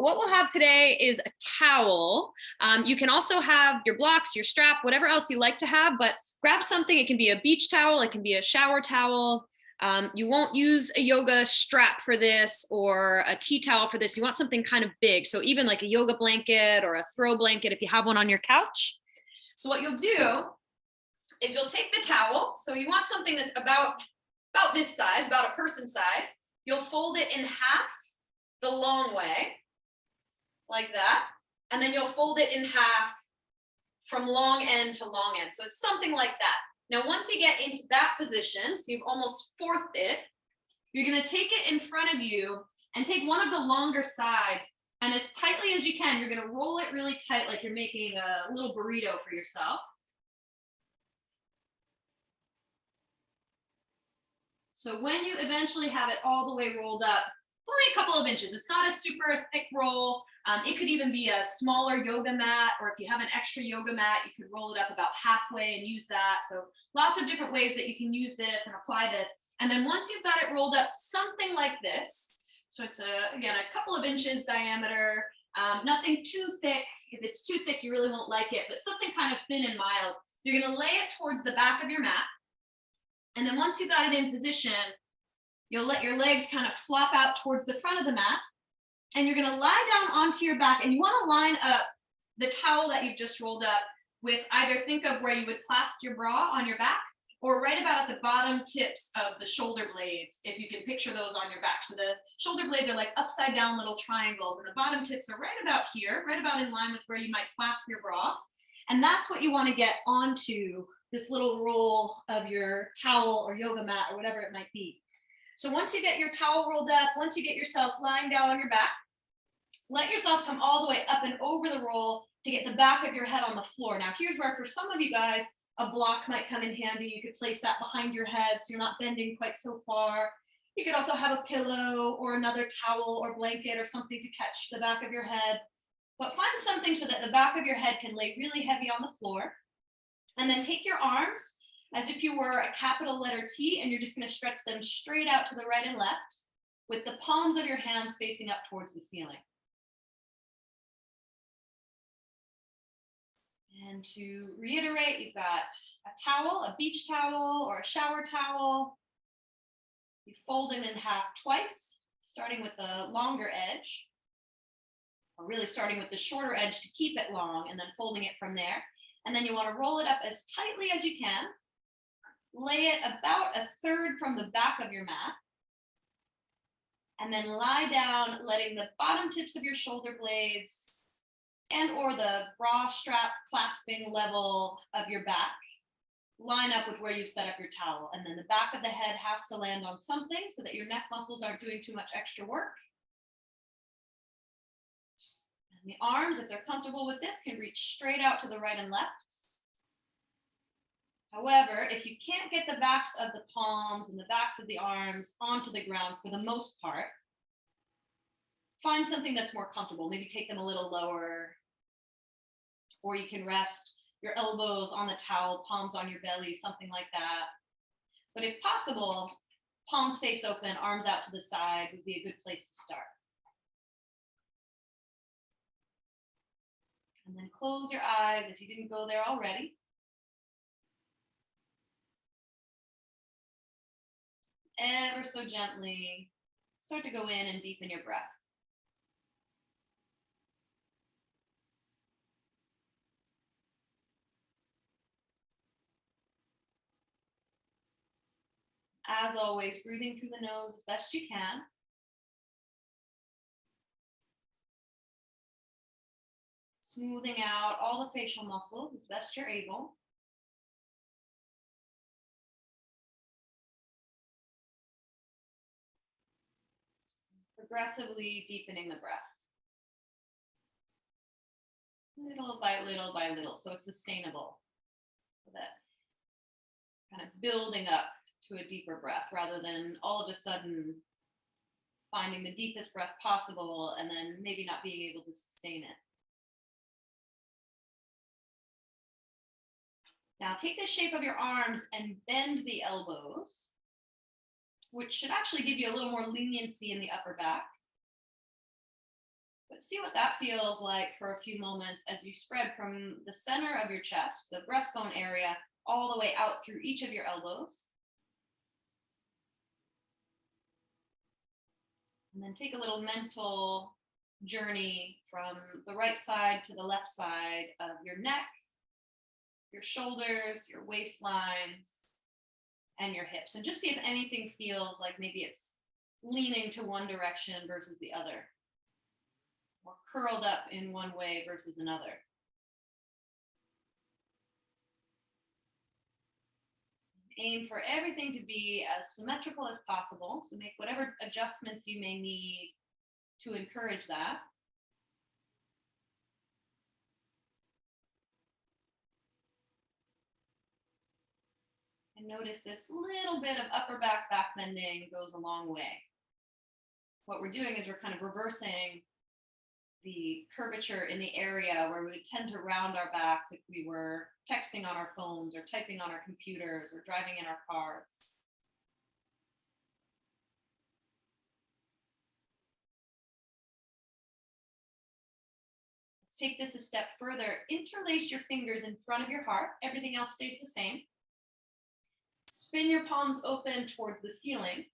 so what we'll have today is a towel. You can also have your blocks, your strap, whatever else you like to have, but grab something. It can be a beach towel, it can be a shower towel. You won't use a yoga strap for this or a tea towel for this. You want something kind of big. So even like a yoga blanket or a throw blanket if you have one on your couch. So what you'll do is you'll take the towel. So you want something that's about this size, about a person size. You'll fold it in half the long way, like that. And then you'll fold it in half from long end to long end. So it's something like that. Now, once you get into that position, so you've almost fourthed it, you're gonna take it in front of you and take one of the longer sides, and as tightly as you can, you're gonna roll it really tight like you're making a little burrito for yourself. So when you eventually have it all the way rolled up, it's only a couple of inches. It's not a super thick roll. It could even be a smaller yoga mat, or if you have an extra yoga mat, you could roll it up about halfway and use that. So lots of different ways that you can use this and apply this. And then once you've got it rolled up something like this, so it's again, a couple of inches diameter, nothing too thick. If it's too thick, you really won't like it, but something kind of thin and mild. You're gonna lay it towards the back of your mat. And then once you've got it in position, you'll let your legs kind of flop out towards the front of the mat. And you're gonna lie down onto your back, and you wanna line up the towel that you've just rolled up with either think of where you would clasp your bra on your back, or right about at the bottom tips of the shoulder blades, if you can picture those on your back. So the shoulder blades are like upside down little triangles, and the bottom tips are right about here, right about in line with where you might clasp your bra. And that's what you wanna get onto this little roll of your towel or yoga mat or whatever it might be. So once you get your towel rolled up, once you get yourself lying down on your back, let yourself come all the way up and over the roll to get the back of your head on the floor. Now here's where for some of you guys, a block might come in handy. You could place that behind your head so you're not bending quite so far. You could also have a pillow or another towel or blanket or something to catch the back of your head. But find something so that the back of your head can lay really heavy on the floor. And then take your arms as if you were a capital letter T, and you're just going to stretch them straight out to the right and left with the palms of your hands facing up towards the ceiling. And to reiterate, you've got a towel, a beach towel or a shower towel. You fold them in half twice, starting with the longer edge, or really starting with the shorter edge to keep it long, and then folding it from there. And then you want to roll it up as tightly as you can. Lay it about a third from the back of your mat. And then lie down, letting the bottom tips of your shoulder blades and or the bra strap clasping level of your back line up with where you've set up your towel. And then the back of the head has to land on something so that your neck muscles aren't doing too much extra work. And the arms, if they're comfortable with this, can reach straight out to the right and left. However, if you can't get the backs of the palms and the backs of the arms onto the ground for the most part, find something that's more comfortable. Maybe take them a little lower, or you can rest your elbows on the towel, palms on your belly, something like that. But if possible, palms face open, arms out to the side would be a good place to start. And then close your eyes if you didn't go there already. Ever so gently, start to go in and deepen your breath. As always, breathing through the nose as best you can. Smoothing out all the facial muscles as best you're able. Progressively deepening the breath. Little by little by little, so it's sustainable. So that kind of building up to a deeper breath rather than all of a sudden finding the deepest breath possible and then maybe not being able to sustain it. Now take the shape of your arms and bend the elbows, which should actually give you a little more leniency in the upper back. But see what that feels like for a few moments as you spread from the center of your chest, the breastbone area, all the way out through each of your elbows. And then take a little mental journey from the right side to the left side of your neck, your shoulders, your waistlines, and your hips. And just see if anything feels like maybe it's leaning to one direction versus the other, or curled up in one way versus another. Aim for everything to be as symmetrical as possible. So make whatever adjustments you may need to encourage that. And notice this little bit of upper back bending goes a long way. What we're doing is we're kind of reversing the curvature in the area where we tend to round our backs if we were texting on our phones or typing on our computers or driving in our cars. Let's take this a step further. Interlace your fingers in front of your heart. Everything else stays the same. Spin your palms open towards the ceiling.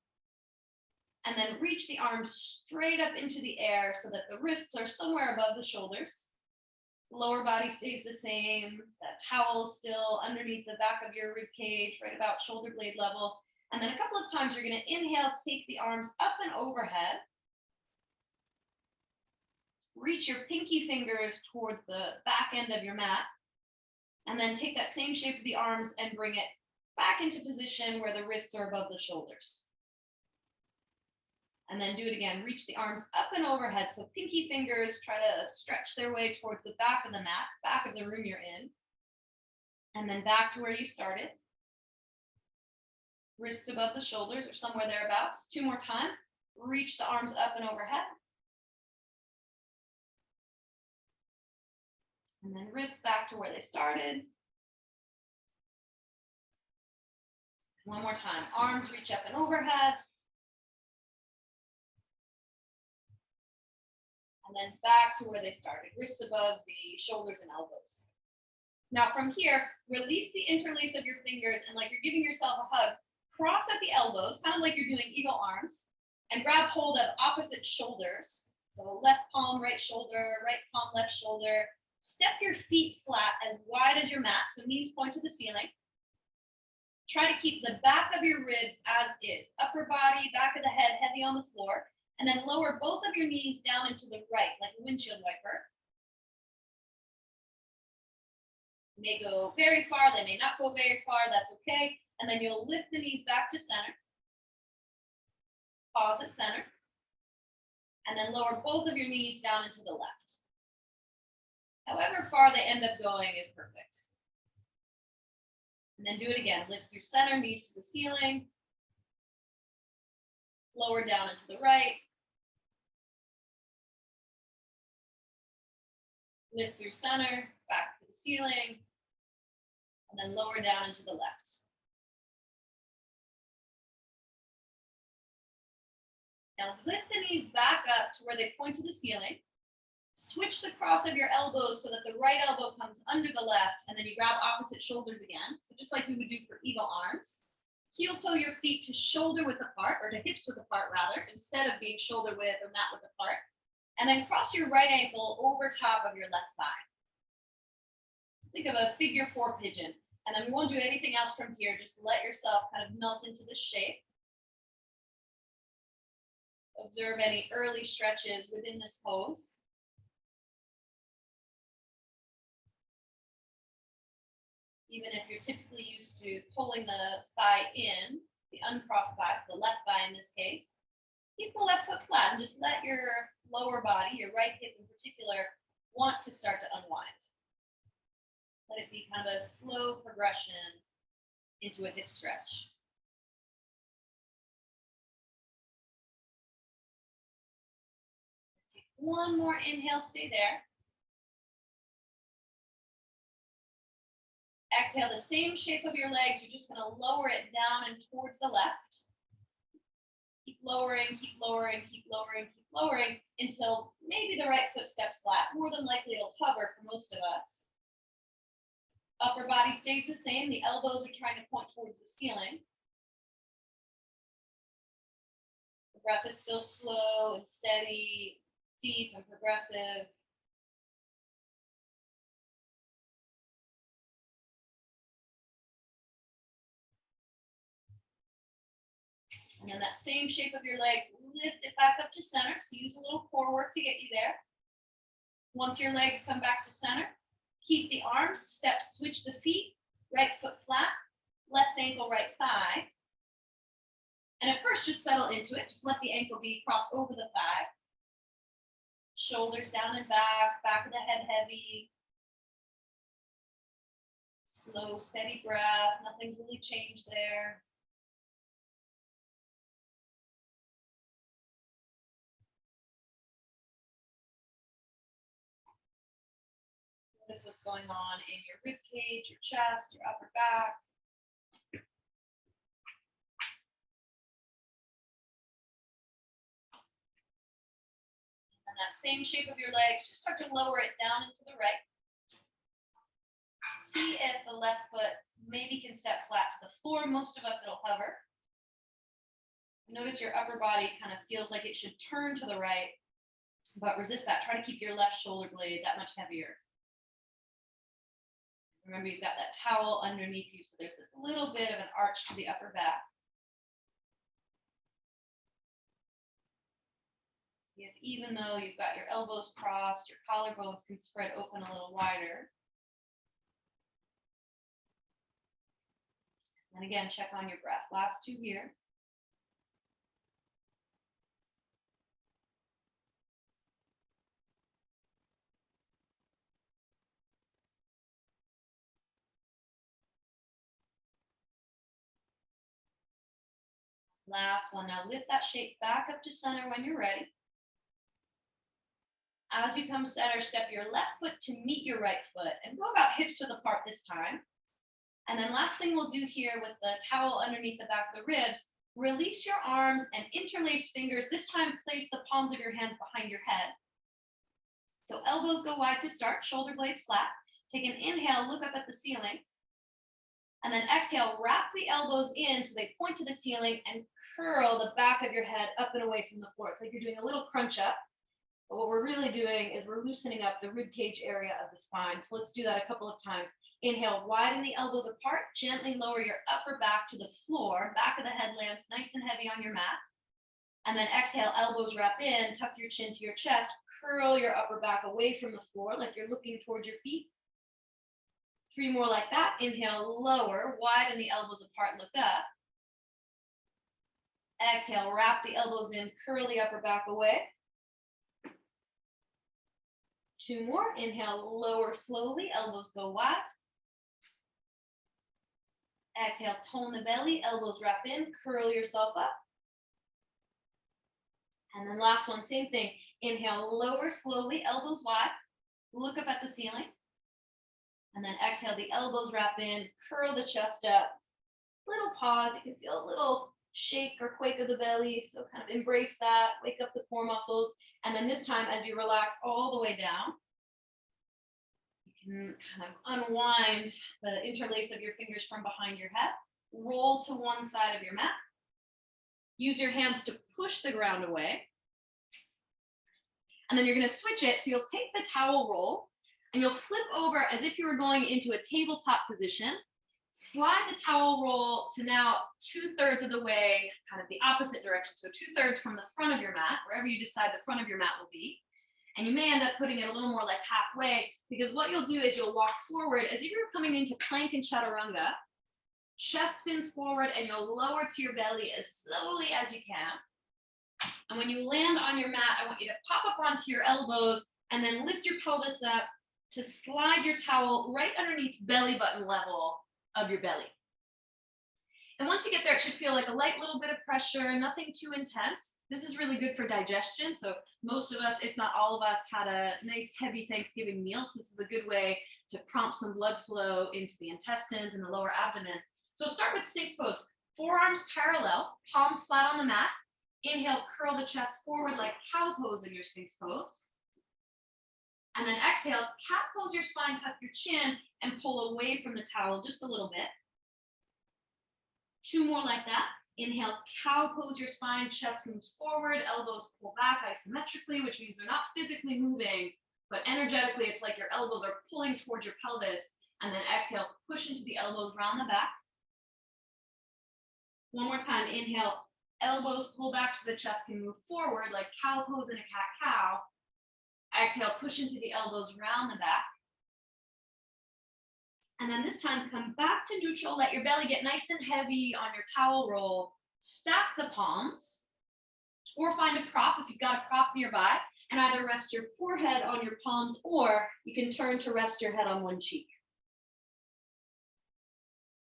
And then reach the arms straight up into the air so that the wrists are somewhere above the shoulders. The lower body stays the same. That towel is still underneath the back of your rib cage, right about shoulder blade level. And then a couple of times you're going to inhale, take the arms up and overhead. Reach your pinky fingers towards the back end of your mat. And then take that same shape of the arms and bring it back into position where the wrists are above the shoulders. And then do it again. Reach the arms up and overhead. So pinky fingers try to stretch their way towards the back of the mat, back of the room you're in. And then back to where you started. Wrists above the shoulders or somewhere thereabouts. 2 more times. Reach the arms up and overhead. And then wrists back to where they started. 1 more time. Arms reach up and overhead. And then back to where they started, wrists above the shoulders and elbows. Now from here, release the interlace of your fingers and like you're giving yourself a hug, cross at the elbows, kind of like you're doing eagle arms, and grab hold of opposite shoulders. So left palm, right shoulder, right palm, left shoulder. Step your feet flat as wide as your mat, so knees point to the ceiling. Try to keep the back of your ribs as is. Upper body, back of the head, heavy on the floor. And then lower both of your knees down into the right, like a windshield wiper. They may go very far, they may not go very far, that's okay. And then you'll lift the knees back to center. Pause at center. And then lower both of your knees down into the left. However far they end up going is perfect. And then do it again. Lift through center, knees to the ceiling. Lower down into the right. Lift through center, back to the ceiling, and then lower down into the left. Now lift the knees back up to where they point to the ceiling. Switch the cross of your elbows so that the right elbow comes under the left, and then you grab opposite shoulders again. So just like we would do for eagle arms. Heel toe your feet to shoulder width apart, or to hips width apart rather, instead of being shoulder width or mat width apart. And then cross your right ankle over top of your left thigh. Think of a figure 4 pigeon. And then we won't do anything else from here. Just let yourself kind of melt into this shape. Observe any early stretches within this pose. Even if you're typically used to pulling the thigh in, the uncrossed thigh, so the left thigh in this case, keep the left foot flat and just let your lower body, your right hip in particular, want to start to unwind. Let it be kind of a slow progression into a hip stretch. Take 1 more inhale, stay there. Exhale the same shape of your legs. You're just going to lower it down and towards the left. Keep lowering, keep lowering, keep lowering, keep lowering until maybe the right foot steps flat. More than likely it'll hover for most of us. Upper body stays the same. The elbows are trying to point towards the ceiling. The breath is still slow and steady, deep and progressive. And then that same shape of your legs, lift it back up to center. So use a little core work to get you there. Once your legs come back to center, keep the arms, step, switch the feet, right foot flat, left ankle, right thigh. And at first, just settle into it. Just let the ankle be crossed over the thigh. Shoulders down and back, back of the head heavy. Slow, steady breath. Nothing's really changed there. Notice what's going on in your rib cage, your chest, your upper back. And that same shape of your legs, just start to lower it down into the right. See if the left foot maybe can step flat to the floor. Most of us, it'll hover. Notice your upper body kind of feels like it should turn to the right, but resist that. Try to keep your left shoulder blade that much heavier. Remember, you've got that towel underneath you, so there's this little bit of an arch to the upper back. If even though you've got your elbows crossed, your collarbones can spread open a little wider. And again, check on your breath. Last two here. Last one. Now lift that shape back up to center when you're ready. As you come center, step your left foot to meet your right foot and go about hips width apart this time. And then last thing we'll do here with the towel underneath the back of the ribs, release your arms and interlace fingers. This time, place the palms of your hands behind your head. So elbows go wide to start, shoulder blades flat. Take an inhale, look up at the ceiling. And then exhale, wrap the elbows in so they point to the ceiling and curl the back of your head up and away from the floor. It's like you're doing a little crunch up. But what we're really doing is we're loosening up the rib cage area of the spine. So let's do that a couple of times. Inhale, widen the elbows apart. Gently lower your upper back to the floor. Back of the head lands nice and heavy on your mat. And then exhale, elbows wrap in. Tuck your chin to your chest. Curl your upper back away from the floor like you're looking towards your feet. 3 more like that. Inhale, lower. Widen the elbows apart. Look up. Exhale, wrap the elbows in. Curl the upper back away. 2 more. Inhale, lower slowly. Elbows go wide. Exhale, tone the belly. Elbows wrap in. Curl yourself up. And then last one, same thing. Inhale, lower slowly. Elbows wide. Look up at the ceiling. And then exhale, the elbows wrap in. Curl the chest up. Little pause. You can feel a little shake or quake of the belly. So kind of embrace that. Wake up the core muscles. And then this time, as you relax all the way down, you can kind of unwind the interlace of your fingers from behind your head. Roll to one side of your mat. Use your hands to push the ground away. And then you're going to switch it. So you'll take the towel roll and you'll flip over as if you were going into a tabletop position. Slide the towel roll to now 2/3 of the way, kind of the opposite direction. So 2/3 from the front of your mat, wherever you decide the front of your mat will be. And you may end up putting it a little more like halfway, because what you'll do is you'll walk forward as if you're coming into plank and chaturanga. Chest spins forward and you'll lower to your belly as slowly as you can. And when you land on your mat, I want you to pop up onto your elbows and then lift your pelvis up to slide your towel right underneath belly button level of your belly. And once you get there, it should feel like a light little bit of pressure, nothing too intense. This is really good for digestion. So most of us, if not all of us, had a nice heavy Thanksgiving meal. So this is a good way to prompt some blood flow into the intestines and the lower abdomen. So start with snakes pose. Forearms parallel, palms flat on the mat. Inhale, curl the chest forward like cow pose in your Sphinx pose. And then exhale, cat pose your spine, tuck your chin, and pull away from the towel just a little bit. 2 more like that. Inhale, cow pose your spine, chest moves forward, elbows pull back isometrically, which means they're not physically moving, but energetically it's like your elbows are pulling towards your pelvis. And then exhale, push into the elbows, round the back. One more time, inhale, elbows pull back so the chest can move forward like cow pose in a cat-cow. Exhale, push into the elbows, round the back. And then this time, come back to neutral. Let your belly get nice and heavy on your towel roll. Stack the palms, or find a prop if you've got a prop nearby, and either rest your forehead on your palms, or you can turn to rest your head on one cheek.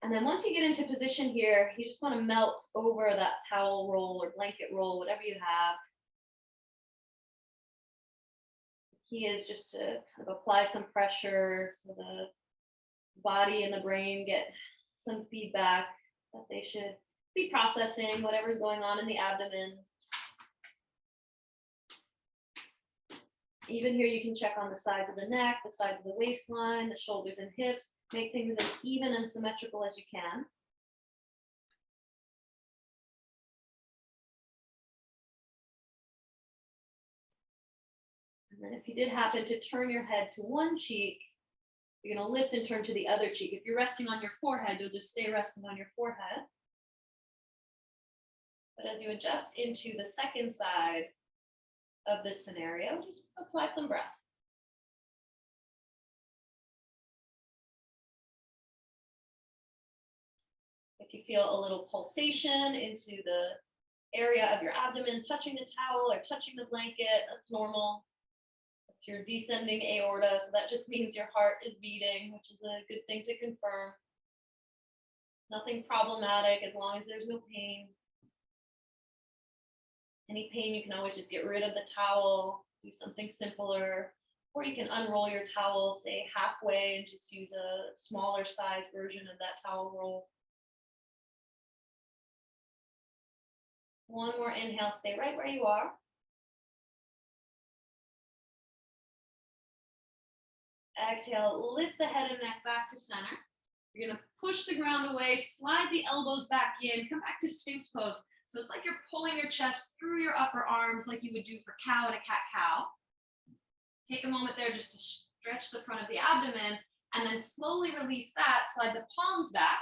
And then once you get into position here, you just want to melt over that towel roll or blanket roll, whatever you have. The key is just to kind of apply some pressure so the body and the brain get some feedback that they should be processing whatever's going on in the abdomen. Even here, you can check on the sides of the neck, the sides of the waistline, the shoulders and hips. Make things as even and symmetrical as you can. And then if you did happen to turn your head to one cheek, you're going to lift and turn to the other cheek. If you're resting on your forehead, you'll just stay resting on your forehead. But as you adjust into the second side of this scenario, just apply some breath. If you feel a little pulsation into the area of your abdomen, touching the towel or touching the blanket, that's normal. It's your descending aorta, so that just means your heart is beating, which is a good thing to confirm. Nothing problematic as long as there's no pain. Any pain, you can always just get rid of the towel, do something simpler, or you can unroll your towel, say halfway, and just use a smaller size version of that towel roll. One more inhale, stay right where you are. Exhale, lift the head and neck back to center. You're going to push the ground away, slide the elbows back in, come back to Sphinx pose. So it's like you're pulling your chest through your upper arms like you would do for cow in a cat-cow. Take a moment there just to stretch the front of the abdomen, and then slowly release that, slide the palms back,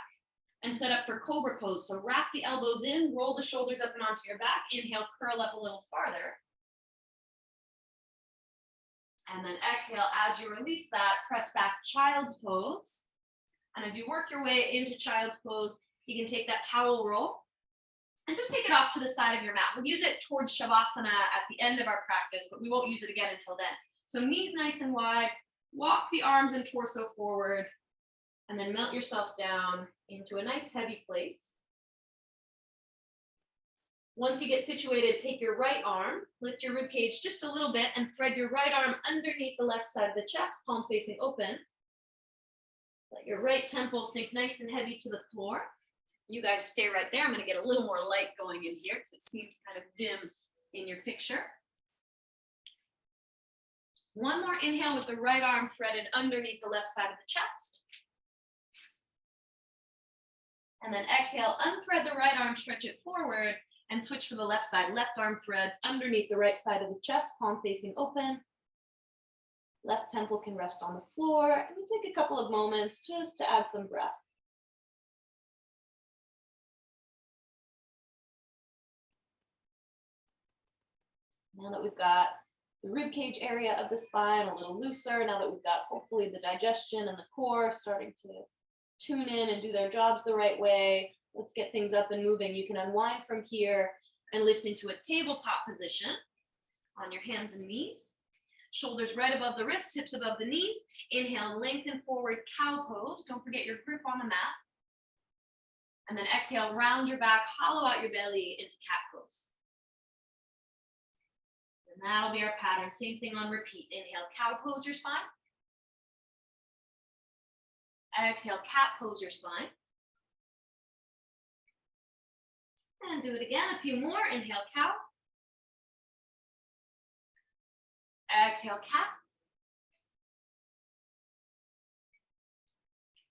and set up for cobra pose. So wrap the elbows in, roll the shoulders up and onto your back. Inhale, curl up a little farther. And then exhale, as you release that, press back child's pose. And as you work your way into child's pose, you can take that towel roll and just take it off to the side of your mat. We'll use it towards Shavasana at the end of our practice, but we won't use it again until then. So knees nice and wide, walk the arms and torso forward, and then melt yourself down into a nice heavy place. Once you get situated, take your right arm, lift your rib cage just a little bit, and thread your right arm underneath the left side of the chest, palm facing open. Let your right temple sink nice and heavy to the floor. You guys stay right there. I'm going to get a little more light going in here because it seems kind of dim in your picture. One more inhale with the right arm threaded underneath the left side of the chest. And then exhale, unthread the right arm, stretch it forward, and switch for the left side. Left arm threads underneath the right side of the chest, palm facing open. Left temple can rest on the floor. And we take a couple of moments just to add some breath. Now that we've got the rib cage area of the spine a little looser, now that we've got hopefully the digestion and the core starting to tune in and do their jobs the right way, let's get things up and moving. You can unwind from here and lift into a tabletop position on your hands and knees. Shoulders right above the wrists, hips above the knees. Inhale, lengthen forward, cow pose. Don't forget your grip on the mat. And then exhale, round your back, hollow out your belly into cat pose. And that'll be our pattern. Same thing on repeat. Inhale, cow pose your spine. Exhale, cat pose your spine. And do it again, a few more. Inhale, cow. Exhale, cat.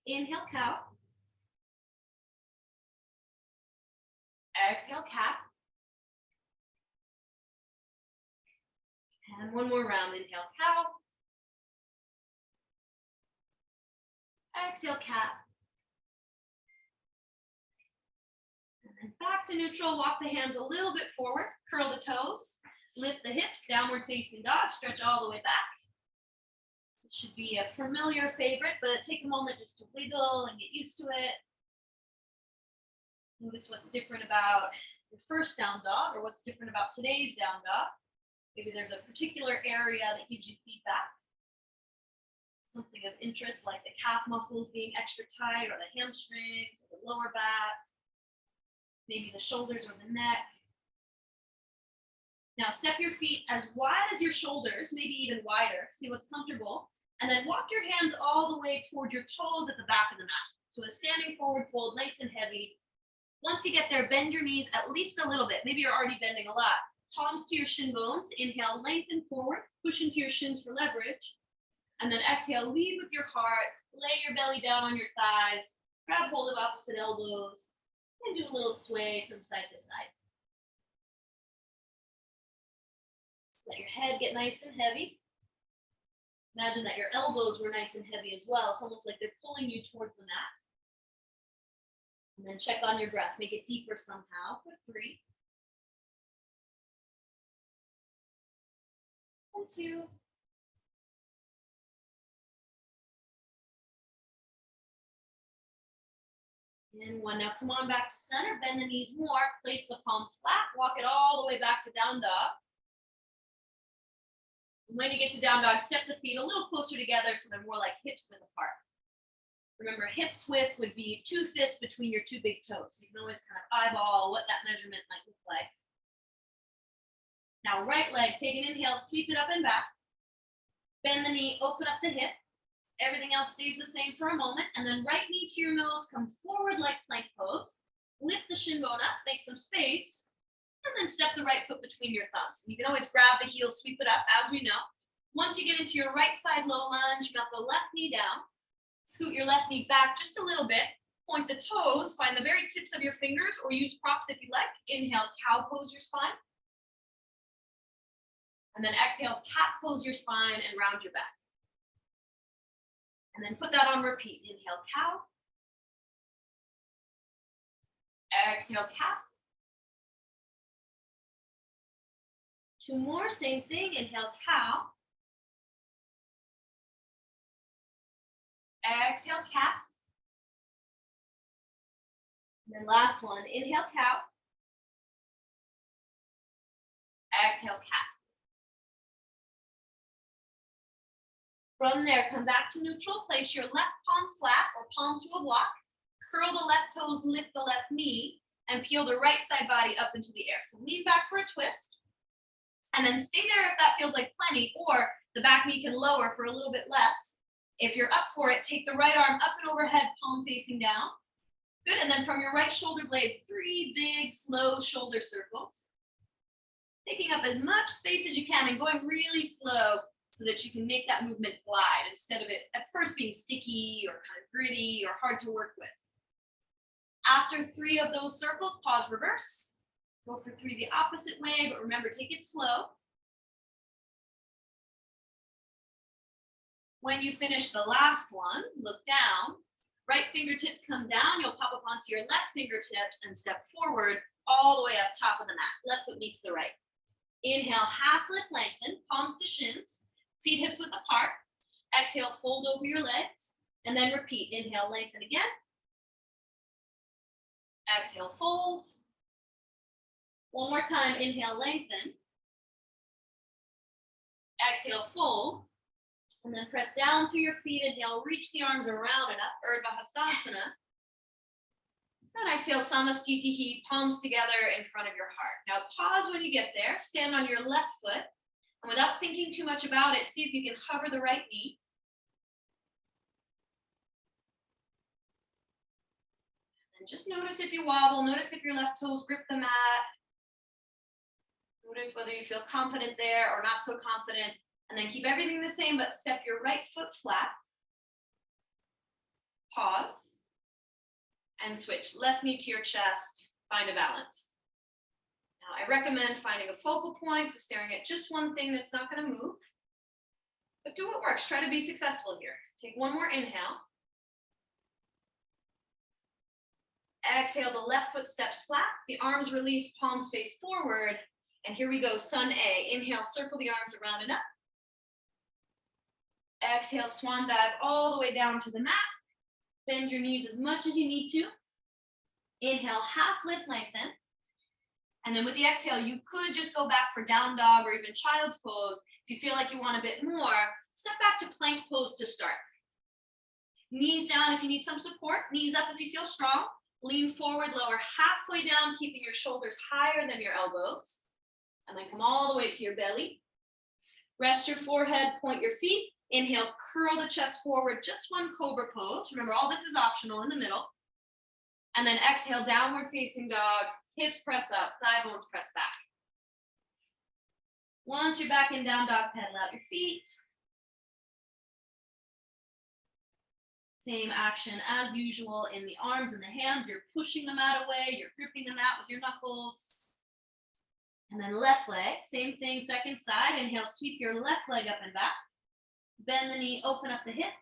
Inhale, cow. Exhale, cat. And one more round. Inhale, cow. Exhale, cat. And then back to neutral. Walk the hands a little bit forward. Curl the toes. Lift the hips. Downward facing dog. Stretch all the way back. It should be a familiar favorite, but take a moment just to wiggle and get used to it. Notice what's different about your first down dog or what's different about today's down dog. Maybe there's a particular area that gives you feedback. Something of interest like the calf muscles being extra tight or the hamstrings or the lower back. Maybe the shoulders or the neck. Now step your feet as wide as your shoulders, maybe even wider. See what's comfortable. And then walk your hands all the way toward your toes at the back of the mat. So a standing forward fold, nice and heavy. Once you get there, bend your knees at least a little bit. Maybe you're already bending a lot. Palms to your shin bones. Inhale, lengthen forward. Push into your shins for leverage. And then exhale, lead with your heart. Lay your belly down on your thighs. Grab hold of opposite elbows. And do a little sway from side to side. Let your head get nice and heavy. Imagine that your elbows were nice and heavy as well. It's almost like they're pulling you towards the mat. And then check on your breath. Make it deeper somehow for 3. And 2. And 1. Now come on back to center. Bend the knees more. Place the palms flat. Walk it all the way back to down dog. And when you get to down dog, step the feet a little closer together so they're more like hips width apart. Remember, hips width would be 2 fists between your 2 big toes. So you can always kind of eyeball what that measurement might look like. Now, right leg, take an inhale, sweep it up and back. Bend the knee, open up the hip. Everything else stays the same for a moment. And then right knee to your nose, come forward like plank pose. Lift the shin bone up, make some space. And then step the right foot between your thumbs. You can always grab the heel, sweep it up, as we know. Once you get into your right side low lunge, melt the left knee down. Scoot your left knee back just a little bit. Point the toes, find the very tips of your fingers, or use props if you like. Inhale, cow pose your spine. And then exhale, cat pose your spine and round your back. And then put that on repeat. Inhale, cow. Exhale, cat. 2 more, same thing. Inhale, cow. Exhale, cat. And then last one. Inhale, cow. Exhale, cat. From there, come back to neutral. Place your left palm flat or palm to a block. Curl the left toes, lift the left knee, and peel the right side body up into the air. So lean back for a twist. And then stay there if that feels like plenty, or the back knee can lower for a little bit less. If you're up for it, take the right arm up and overhead, palm facing down. Good, and then from your right shoulder blade, 3 big, slow shoulder circles. Taking up as much space as you can and going really slow so that you can make that movement glide instead of it at first being sticky or kind of gritty or hard to work with. After 3 of those circles, pause, reverse. Go for 3 the opposite way, but remember, take it slow. When you finish the last one, look down. Right fingertips come down. You'll pop up onto your left fingertips and step forward all the way up top of the mat. Left foot meets the right. Inhale, half lift, lengthen, palms to shins, feet hips width apart. Exhale, fold over your legs, and then repeat. Inhale, lengthen again. Exhale, fold. One more time, inhale, lengthen. Exhale, fold. And then press down through your feet. Inhale, reach the arms around and up, Urdhva Hastasana. And exhale, Samasthiti, palms together in front of your heart. Now pause when you get there. Stand on your left foot. And without thinking too much about it, see if you can hover the right knee. And just notice if you wobble. Notice if your left toes grip the mat. Notice whether you feel confident there or not so confident. And then keep everything the same, but step your right foot flat. Pause. And switch. Left knee to your chest. Find a balance. Now, I recommend finding a focal point, so staring at just one thing that's not going to move. But do what works. Try to be successful here. Take one more inhale. Exhale, the left foot steps flat. The arms release, palms face forward. And here we go, Sun A. Inhale, circle the arms around and up. Exhale, swan dive all the way down to the mat. Bend your knees as much as you need to. Inhale, half lift, lengthen. And then with the exhale, you could just go back for down dog or even child's pose. If you feel like you want a bit more, step back to plank pose to start. Knees down if you need some support. Knees up if you feel strong. Lean forward, lower halfway down, keeping your shoulders higher than your elbows. And then come all the way to your belly. Rest your forehead, point your feet. Inhale, curl the chest forward, just one cobra pose. Remember, all this is optional in the middle. And then exhale, downward facing dog. Hips press up, thigh bones press back. Once you're back in down dog, pedal out your feet. Same action as usual in the arms and the hands. You're pushing the mat away. You're gripping the mat with your knuckles. And then left leg, same thing, second side. Inhale, sweep your left leg up and back. Bend the knee, open up the hip.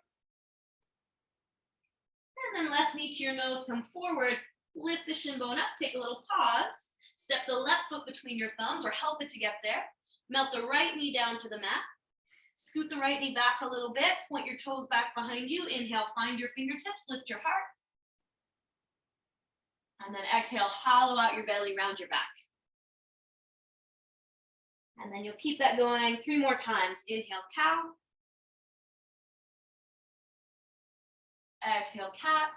And then left knee to your nose, come forward. Lift the shin bone up, take a little pause. Step the left foot between your thumbs or help it to get there. Melt the right knee down to the mat. Scoot the right knee back a little bit. Point your toes back behind you. Inhale, find your fingertips, lift your heart. And then exhale, hollow out your belly, round your back. And then you'll keep that going 3 more times. Inhale, cow. Exhale, cat.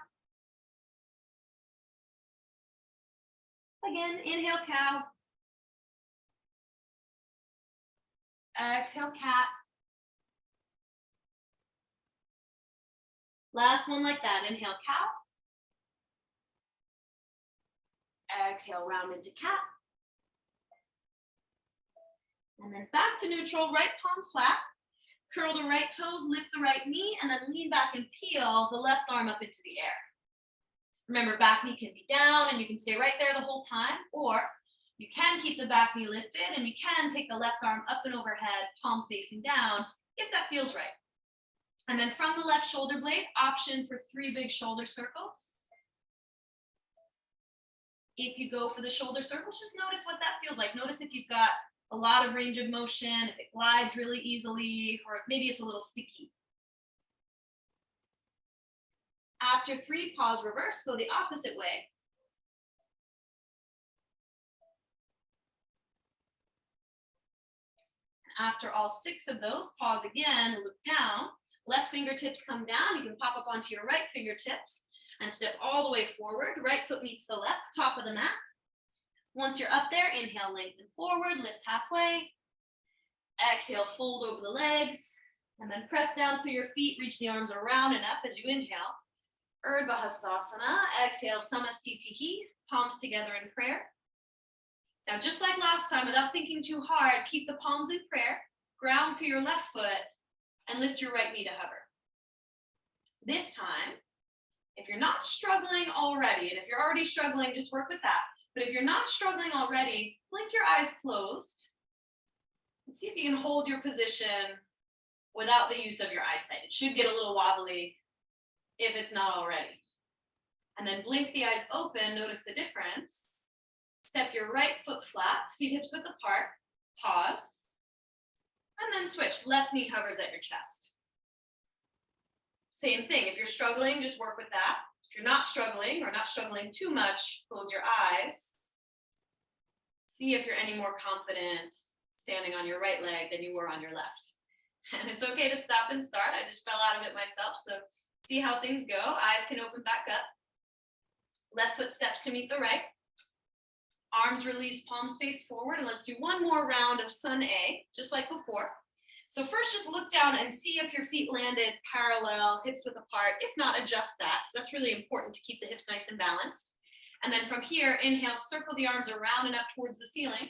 Again, inhale, cow. Exhale, cat. Last one like that. Inhale, cow. Exhale, round into cat. And then back to neutral, right palm flat. Curl the right toes, lift the right knee, and then lean back and peel the left arm up into the air. Remember, back knee can be down and you can stay right there the whole time, or you can keep the back knee lifted and you can take the left arm up and overhead, palm facing down, if that feels right. And then from the left shoulder blade, option for 3 big shoulder circles. If you go for the shoulder circles, just notice what that feels like. Notice if you've got a lot of range of motion, if it glides really easily, or maybe it's a little sticky. After 3, pause, reverse, go the opposite way. After all 6 of those, pause again, look down. Left fingertips come down. You can pop up onto your right fingertips and step all the way forward. Right foot meets the left, top of the mat. Once you're up there, inhale, lengthen forward, lift halfway. Exhale, fold over the legs, and then press down through your feet, reach the arms around and up as you inhale. Urdhva Hastasana. Exhale, Samastitihi, palms together in prayer. Now, just like last time, without thinking too hard, keep the palms in prayer, ground through your left foot, and lift your right knee to hover. This time, if you're not struggling already, and if you're already struggling, just work with that. But if you're not struggling already, blink your eyes closed and see if you can hold your position without the use of your eyesight. It should get a little wobbly if it's not already. And then blink the eyes open, notice the difference. Step your right foot flat, feet hips width apart, pause, and then switch. Left knee hovers at your chest. Same thing, if you're struggling, just work with that. If you're not struggling or not struggling too much, close your eyes. See if you're any more confident standing on your right leg than you were on your left. And it's okay to stop and start. I just fell out of it myself, so see how things go. Eyes can open back up. Left foot steps to meet the right. Arms release, palms face forward, and let's do one more round of Sun A, just like before. So first, just look down and see if your feet landed parallel, hips width apart. If not, adjust that, because that's really important to keep the hips nice and balanced. And then from here, inhale, circle the arms around and up towards the ceiling.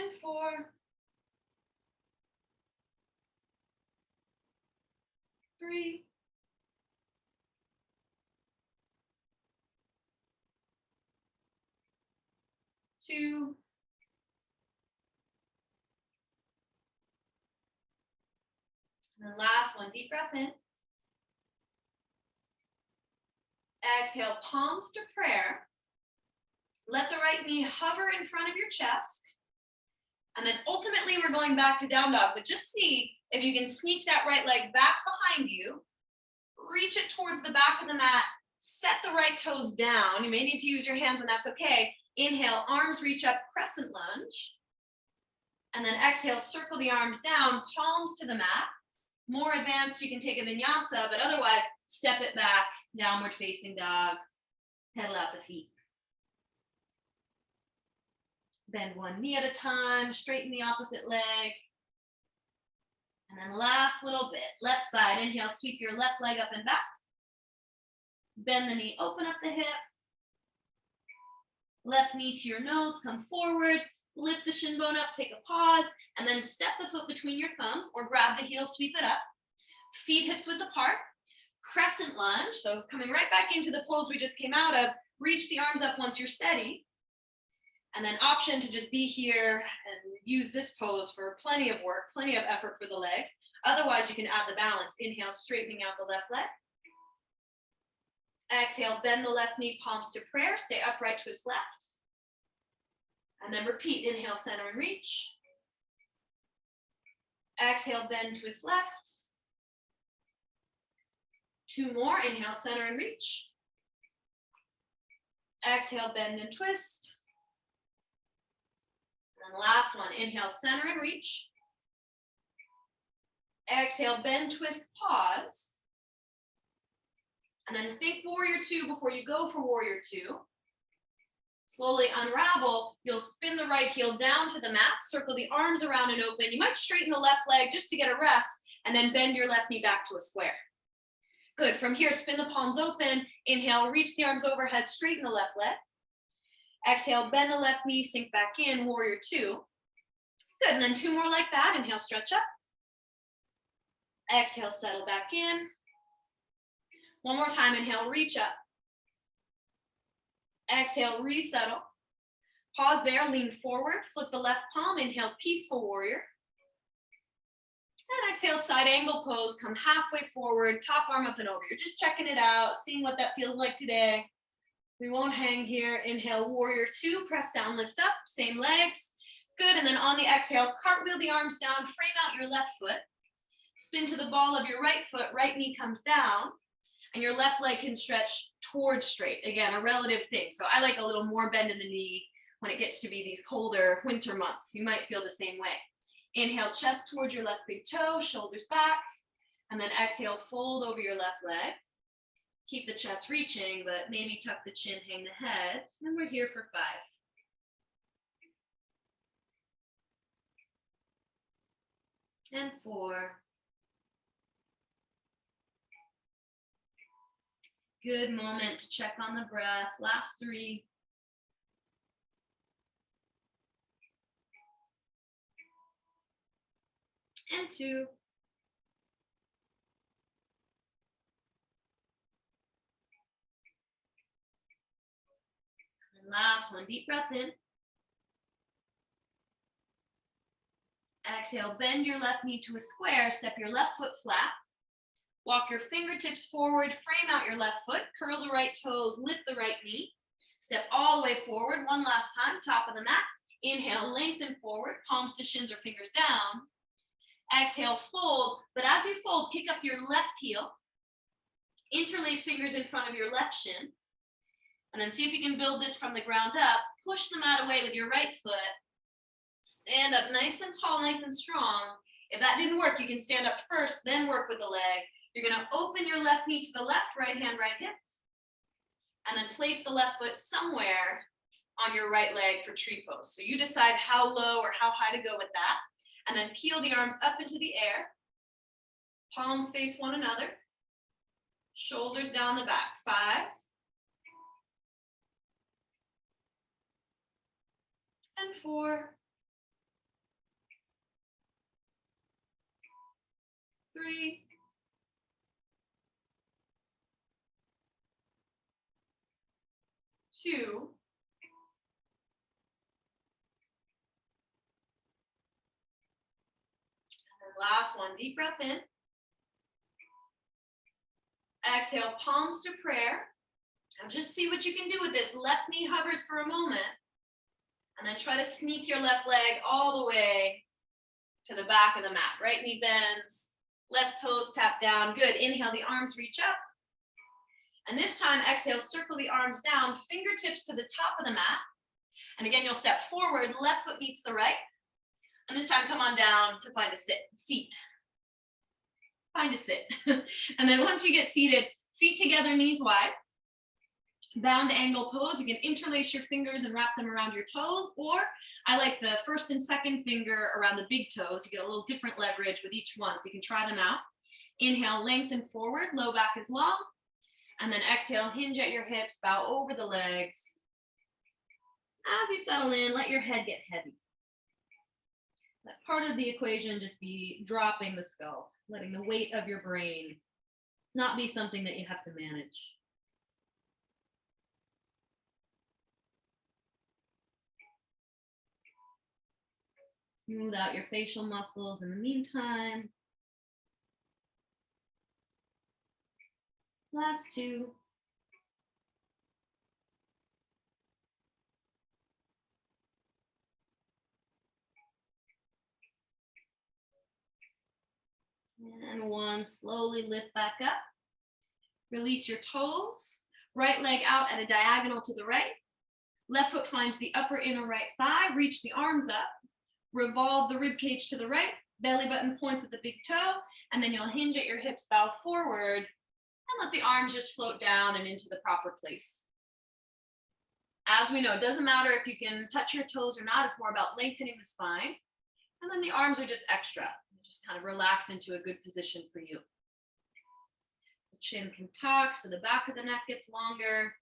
and 4, 3, 2, and then last one, deep breath in. Exhale, palms to prayer. Let the right knee hover in front of your chest. And then ultimately we're going back to down dog, but just see if you can sneak that right leg back behind you. Reach it towards the back of the mat. Set the right toes down. You may need to use your hands and that's okay. Inhale, arms reach up, crescent lunge. And then exhale, circle the arms down, palms to the mat. More advanced, you can take a vinyasa, but otherwise, step it back, downward facing dog, pedal out the feet. Bend one knee at a time, straighten the opposite leg. And then last little bit, left side, inhale, sweep your left leg up and back. Bend the knee, open up the hip. Left knee to your nose, come forward. Lift the shin bone up, take a pause, and then step the foot between your thumbs or grab the heel, sweep it up. Feet hips width apart. Crescent lunge, so coming right back into the pose we just came out of. Reach the arms up once you're steady. And then option to just be here and use this pose for plenty of work, plenty of effort for the legs. Otherwise, you can add the balance. Inhale, straightening out the left leg. Exhale, bend the left knee, palms to prayer. Stay upright, twist left. And then repeat, inhale, center and reach. Exhale, bend, twist left. 2 more, inhale, center and reach. Exhale, bend and twist. And then last one, inhale, center and reach. Exhale, bend, twist, pause. And then think warrior 2 before you go for warrior 2. Slowly unravel, you'll spin the right heel down to the mat, circle the arms around and open. You might straighten the left leg just to get a rest, and then bend your left knee back to a square. Good, from here, spin the palms open. Inhale, reach the arms overhead, straighten the left leg. Exhale, bend the left knee, sink back in, warrior 2. Good, and then 2 more like that. Inhale, stretch up. Exhale, settle back in. One more time, inhale, reach up. Exhale, resettle. Pause there, lean forward, flip the left palm, inhale, peaceful warrior. And exhale, side angle pose, come halfway forward, top arm up and over. You're just checking it out, seeing what that feels like today. We won't hang here. Inhale, warrior 2, press down, lift up, same legs. Good, and then on the exhale, cartwheel the arms down, frame out your left foot. Spin to the ball of your right foot, right knee comes down. And your left leg can stretch towards straight. Again, a relative thing. So I like a little more bend in the knee when it gets to be these colder winter months. You might feel the same way. Inhale, chest towards your left big toe, shoulders back. And then exhale, fold over your left leg. Keep the chest reaching, but maybe tuck the chin, hang the head. And we're here for 5. And 4. Good moment to check on the breath. Last 3. And 2. And last one, deep breath in. Exhale, bend your left knee to a square, step your left foot flat. Walk your fingertips forward, frame out your left foot, curl the right toes, lift the right knee. Step all the way forward, one last time, top of the mat. Inhale, lengthen forward, palms to shins or fingers down. Exhale, fold, but as you fold, kick up your left heel. Interlace fingers in front of your left shin. And then see if you can build this from the ground up. Push the mat away with your right foot. Stand up nice and tall, nice and strong. If that didn't work, you can stand up first, then work with the leg. You're going to open your left knee to the left, right hand, right hip. And then place the left foot somewhere on your right leg for tree pose. So you decide how low or how high to go with that. And then peel the arms up into the air. Palms face one another. Shoulders down the back. 5. And 4. 3, 2, last one, deep breath in. Exhale, palms to prayer. Now just see what you can do with this. Left knee hovers for a moment. And then try to sneak your left leg all the way to the back of the mat. Right knee bends, left toes tap down. Good. Inhale, the arms reach up. And this time, exhale, circle the arms down, fingertips to the top of the mat. And again, you'll step forward, left foot meets the right. And this time, come on down to find a seat. Find a sit. And then once you get seated, feet together, knees wide. Bound angle pose. You can interlace your fingers and wrap them around your toes, or I like the first and second finger around the big toes. You get a little different leverage with each one, so you can try them out. Inhale, lengthen forward, low back is long. And then exhale, hinge at your hips, bow over the legs. As you settle in, let your head get heavy. Let part of the equation just be dropping the skull, letting the weight of your brain not be something that you have to manage. Smooth out your facial muscles in the meantime. Last 2. And 1, slowly lift back up. Release your toes. Right leg out at a diagonal to the right. Left foot finds the upper inner right thigh. Reach the arms up. Revolve the rib cage to the right. Belly button points at the big toe. And then you'll hinge at your hips, bow forward. And let the arms just float down and into the proper place. As we know, it doesn't matter if you can touch your toes or not. It's more about lengthening the spine. And then the arms are just extra. Just kind of relax into a good position for you. The chin can tuck, so the back of the neck gets longer.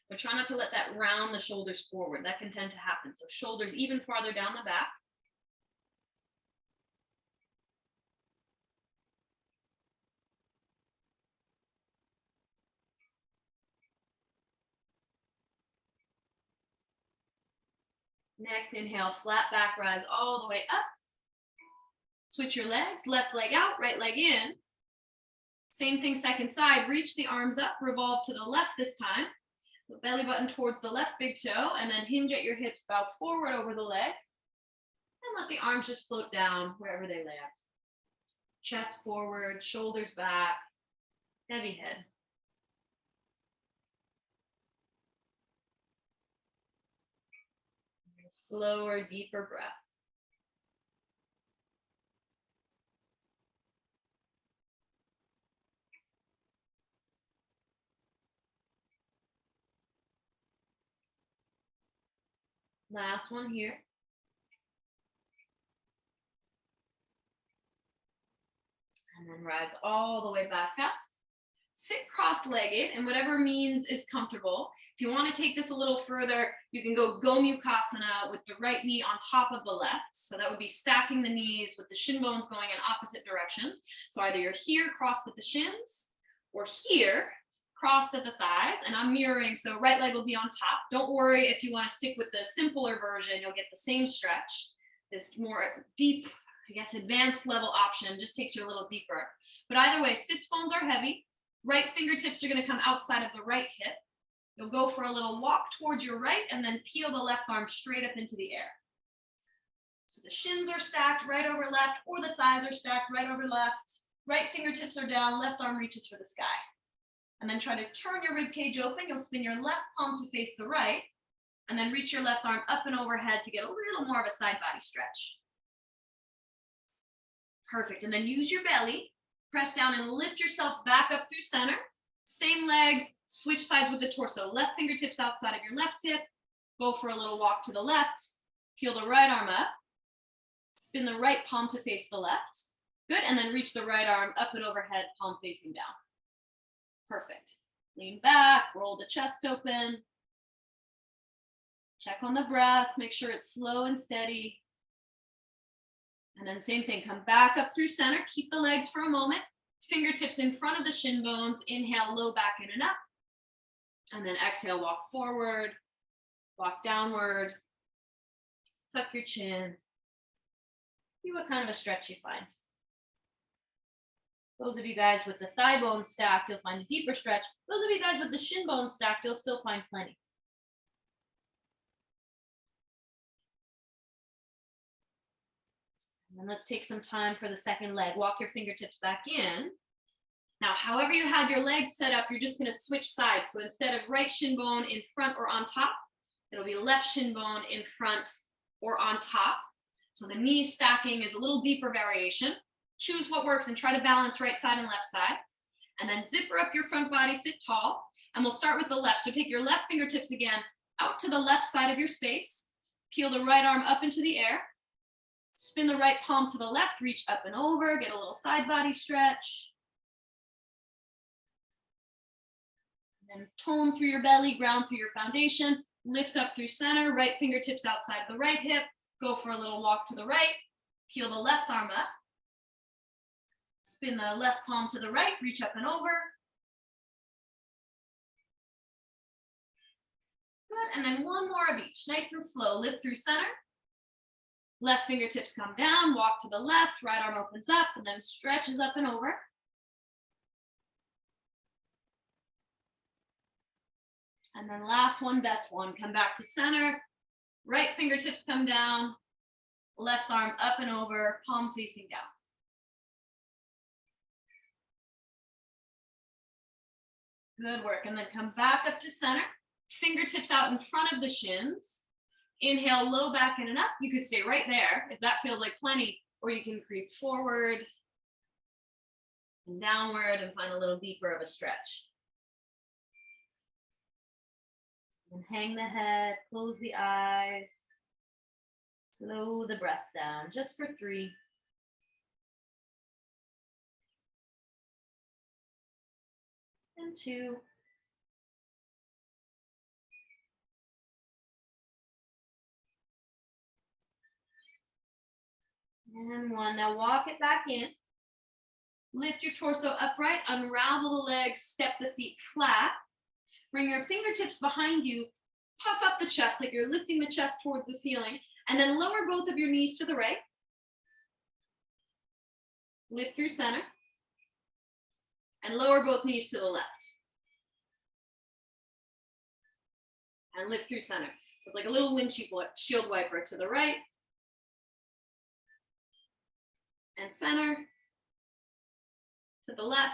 But try not to let that round the shoulders forward. That can tend to happen. So shoulders even farther down the back. Next, inhale, flat back, rise all the way up. Switch your legs, left leg out, right leg in. Same thing, second side, reach the arms up, revolve to the left this time. So belly button towards the left big toe, and then hinge at your hips, bow forward over the leg. And let the arms just float down wherever they land. Chest forward, shoulders back, heavy head. Slower, deeper breath. Last one here. And then rise all the way back up. Sit cross-legged in whatever means is comfortable. If you want to take this a little further, you can go Gomukhasana with the right knee on top of the left. So that would be stacking the knees with the shin bones going in opposite directions. So either you're here crossed at the shins, or here crossed at the thighs, and I'm mirroring, so right leg will be on top. Don't worry if you want to stick with the simpler version, you'll get the same stretch. This more deep, I guess, advanced level option just takes you a little deeper. But either way, sits bones are heavy. Right fingertips are going to come outside of the right hip. You'll go for a little walk towards your right and then peel the left arm straight up into the air. So the shins are stacked right over left, or the thighs are stacked right over left. Right fingertips are down, left arm reaches for the sky. And then try to turn your rib cage open. You'll spin your left palm to face the right, and then reach your left arm up and overhead to get a little more of a side body stretch. Perfect. And then use your belly. Press down and lift yourself back up through center. Same legs, switch sides with the torso. Left fingertips outside of your left hip. Go for a little walk to the left. Peel the right arm up. Spin the right palm to face the left. Good. And then reach the right arm up and overhead, palm facing down. Perfect. Lean back, roll the chest open. Check on the breath. Make sure it's slow and steady. And then same thing, come back up through center. Keep the legs for a moment. Fingertips in front of the shin bones. Inhale, low back in and up. And then exhale, walk forward, walk downward, tuck your chin. See what kind of a stretch you find. Those of you guys with the thigh bone stacked, you'll find a deeper stretch. Those of you guys with the shin bone stacked, you'll still find plenty. And then let's take some time for the second leg. Walk your fingertips back in. Now, however you had your legs set up, you're just going to switch sides. So instead of right shin bone in front or on top, it'll be left shin bone in front or on top. So the knee stacking is a little deeper variation. Choose what works and try to balance right side and left side. And then zipper up your front body, sit tall. And we'll start with the left. So take your left fingertips again out to the left side of your space. Peel the right arm up into the air. Spin the right palm to the left, reach up and over, get a little side body stretch. And then tone through your belly, ground through your foundation, lift up through center, right fingertips outside the right hip, go for a little walk to the right, peel the left arm up. Spin the left palm to the right, reach up and over. Good, and then one more of each, nice and slow. Lift through center. Left fingertips come down, walk to the left, right arm opens up, and then stretches up and over. And then last one, best one. Come back to center. Right fingertips come down, left arm up and over, palm facing down. Good work. And then come back up to center. Fingertips out in front of the shins. Inhale, low back in and up. You could stay right there if that feels like plenty, or you can creep forward and downward and find a little deeper of a stretch. And hang the head, close the eyes, slow the breath down, just for 3. And 2. And 1. Now walk it back in. Lift your torso upright, unravel the legs, step the feet flat. Bring your fingertips behind you, puff up the chest like you're lifting the chest towards the ceiling, and then lower both of your knees to the right. Lift through center, and lower both knees to the left. And lift through center. So it's like a little windshield wiper to the right, and center, to the left,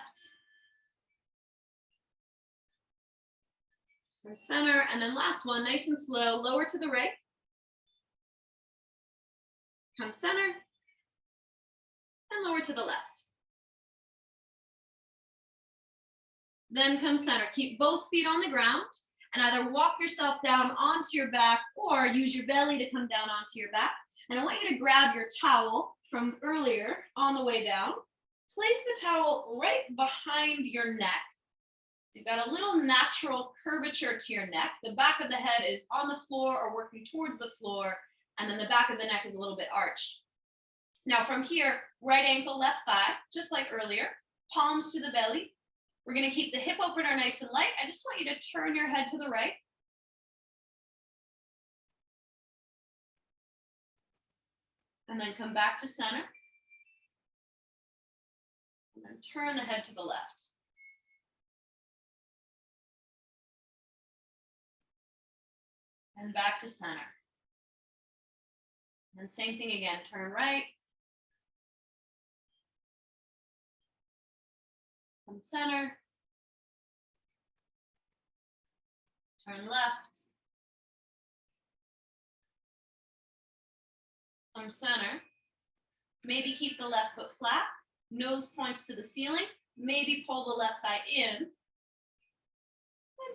and center, and then last one, nice and slow, lower to the right, come center, and lower to the left. Then come center, keep both feet on the ground, and either walk yourself down onto your back or use your belly to come down onto your back. And I want you to grab your towel from earlier on the way down, place the towel right behind your neck. So you've got a little natural curvature to your neck. The back of the head is on the floor or working towards the floor, and then the back of the neck is a little bit arched. Now from here, right ankle, left thigh, just like earlier, palms to the belly. We're going to keep the hip opener nice and light. I just want you to turn your head to the right. And then come back to center. And then turn the head to the left. And back to center. And same thing again, turn right. Come center. Turn left. Come center. Maybe keep the left foot flat. Nose points to the ceiling. Maybe pull the left thigh in. And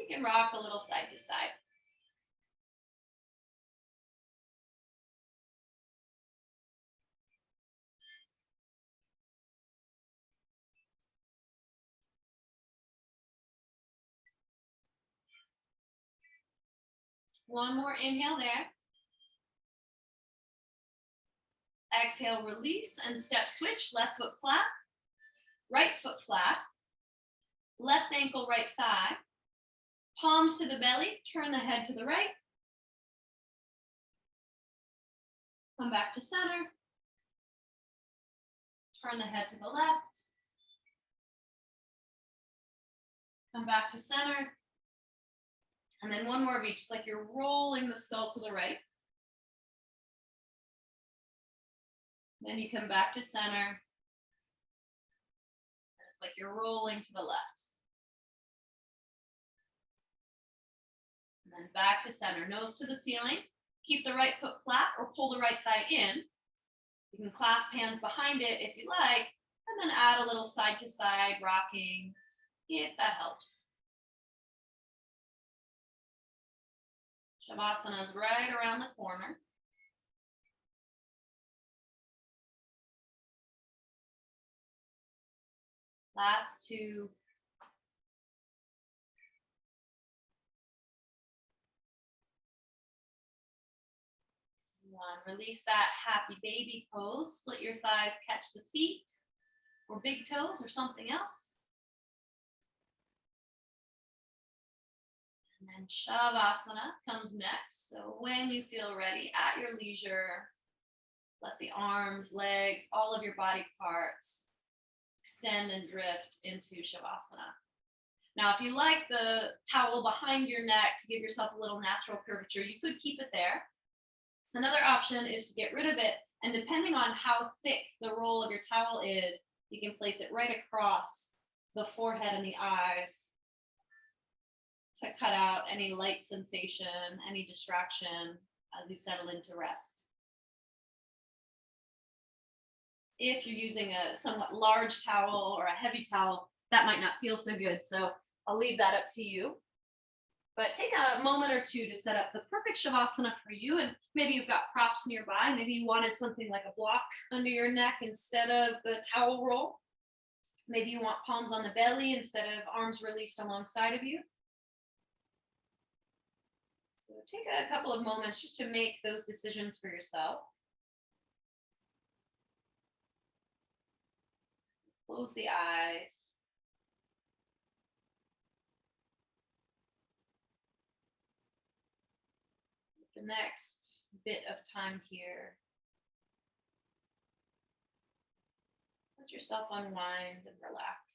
you can rock a little side to side. One more inhale there. Exhale, release and step switch, left foot flat, right foot flat. Left ankle, right thigh. Palms to the belly, turn the head to the right. Come back to center. Turn the head to the left. Come back to center. And then one more of each, like you're rolling the skull to the right. Then you come back to center. It's like you're rolling to the left. And then back to center, nose to the ceiling. Keep the right foot flat or pull the right thigh in. You can clasp hands behind it if you like, and then add a little side to side rocking if that helps. Shavasana is right around the corner. Last two. One. Release that happy baby pose. Split your thighs, catch the feet or big toes or something else. And then Shavasana comes next. So when you feel ready, at your leisure, let the arms, legs, all of your body parts extend and drift into Shavasana. Now, if you like the towel behind your neck to give yourself a little natural curvature, you could keep it there. Another option is to get rid of it, and depending on how thick the roll of your towel is, you can place it right across the forehead and the eyes to cut out any light sensation, any distraction as you settle into rest. If you're using a somewhat large towel or a heavy towel, that might not feel so good, so I'll leave that up to you. But take a moment or two to set up the perfect Shavasana for you. And maybe you've got props nearby. Maybe you wanted something like a block under your neck instead of the towel roll. Maybe you want palms on the belly instead of arms released alongside of you. So take a couple of moments just to make those decisions for yourself. Close the eyes. The next bit of time here, let yourself unwind and relax.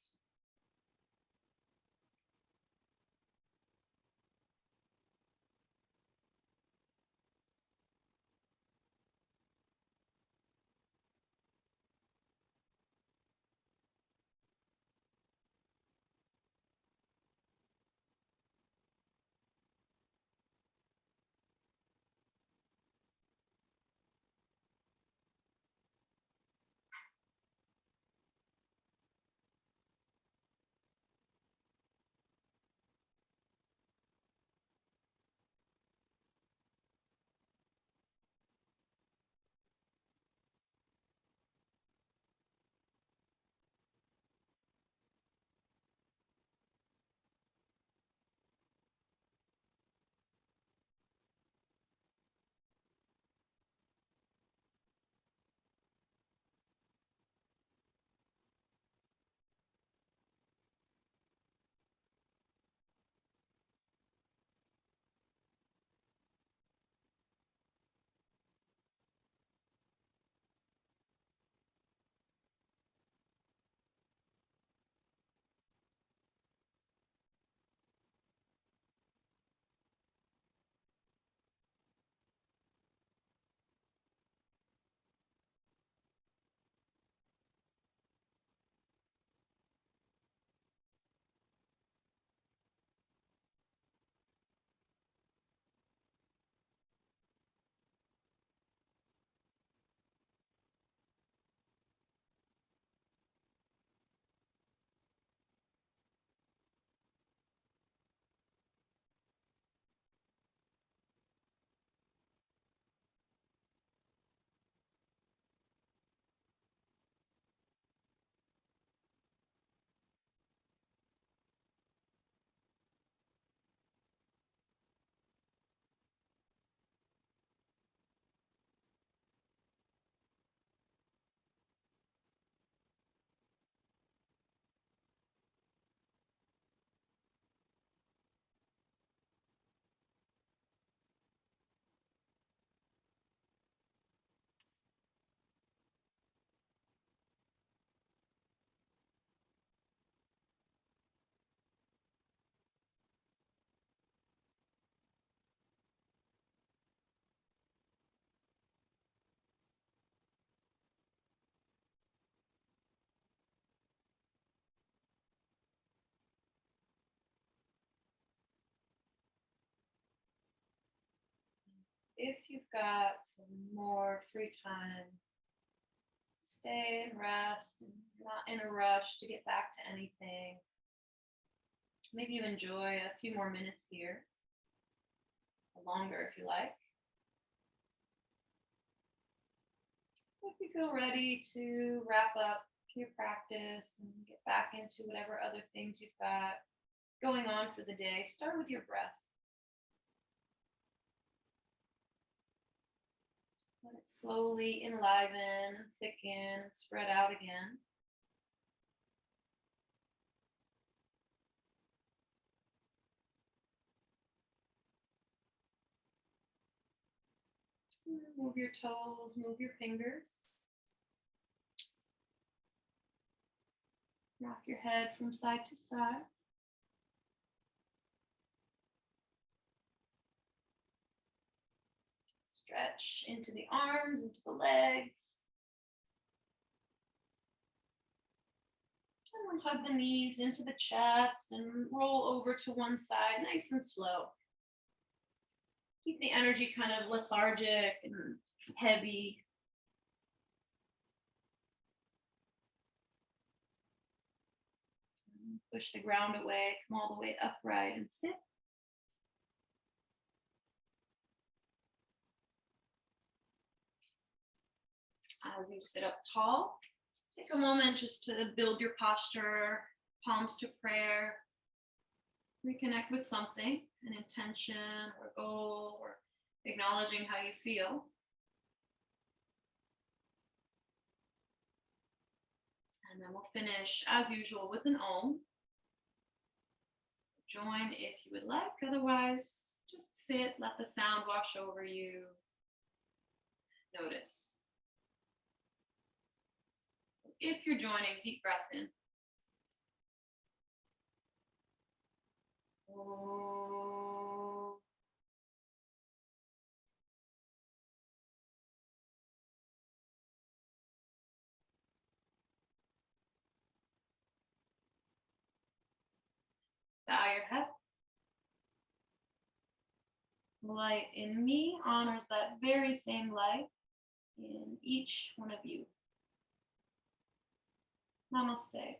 got some more free time to stay and rest and not in a rush to get back to anything. Maybe you enjoy a few more minutes here, or longer if you like. If you feel ready to wrap up your practice and get back into whatever other things you've got going on for the day, start with your breath. Let it slowly enliven, thicken, and spread out again. Move your toes, move your fingers. Rock your head from side to side. Stretch into the arms, into the legs. And then hug the knees into the chest and roll over to one side, nice and slow. Keep the energy kind of lethargic and heavy. Push the ground away, come all the way upright and sit. As you sit up tall, take a moment just to build your posture, palms to prayer. Reconnect with something, an intention or a goal, or acknowledging how you feel. And then we'll finish, as usual, with an Om. Join if you would like, otherwise just sit, let the sound wash over you. Notice. If you're joining, deep breath in. Om. Bow your head. Light in me honors that very same light in each one of you. Namaste.